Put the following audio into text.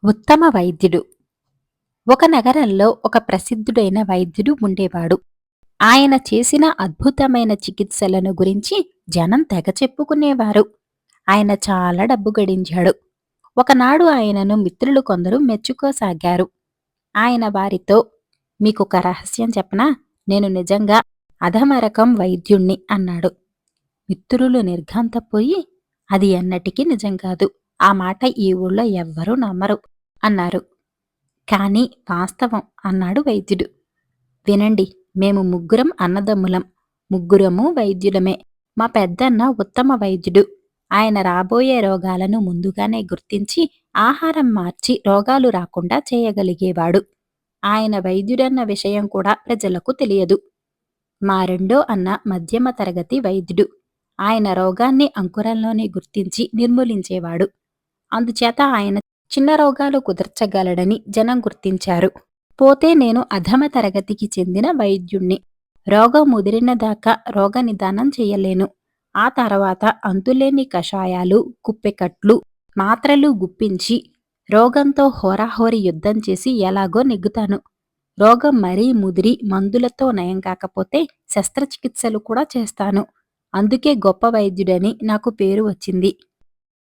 ఉత్తమ వైద్యుడు. ఒక నగరంలో ఒక ప్రసిద్ధుడైన వైద్యుడు ఉండేవాడు. ఆయన చేసిన అద్భుతమైన చికిత్సలను గురించి జనం తెగ చెప్పుకునేవారు. ఆయన చాలా డబ్బు గడించాడు. ఒకనాడు ఆయనను మిత్రులు కొందరు మెచ్చుకోసాగారు. ఆయన వారితో, మీకొక రహస్యం చెప్పనా? నేను నిజంగా అధమరకం వైద్యుణ్ణి అన్నాడు. మిత్రులు నిర్ఘాంతపోయి, అది ఎన్నటికీ నిజం కాదు. ఆ మాట ఈ ఊళ్ళో ఎవ్వరూ నమ్మరు అన్నారు. కానీ వాస్తవం అన్నాడు వైద్యుడు. వినండి, మేము ముగ్గురం అన్నదమ్ములం. ముగ్గురము వైద్యులమే. మా పెద్దన్న ఉత్తమ వైద్యుడు. ఆయన రాబోయే రోగాలను ముందుగానే గుర్తించి ఆహారం మార్చి రోగాలు రాకుండా చేయగలిగేవాడు. ఆయన వైద్యుడన్న విషయం కూడా ప్రజలకు తెలియదు. మా రెండో అన్న మధ్యమ తరగతి వైద్యుడు. ఆయన రోగాన్ని అంకురంలోనే గుర్తించి నిర్మూలించేవాడు. అందుచేత ఆయన చిన్న రోగాలు కుదర్చగలడని జనం గుర్తించారు. పోతే నేను అధమ తరగతికి చెందిన వైద్యుణ్ణి. రోగం ముదిరిన దాకా రోగ నిదానం చెయ్యలేను. ఆ తర్వాత అంతులేని కషాయాలు, కుప్పెకట్లు, మాత్రలు గుప్పించి రోగంతో హోరాహోరీ యుద్ధం చేసి ఎలాగో నెగ్గుతాను. రోగం మరీ ముదిరి మందులతో నయం కాకపోతే శస్త్రచికిత్సలు కూడా చేస్తాను. అందుకే గొప్ప వైద్యుడని నాకు పేరు వచ్చింది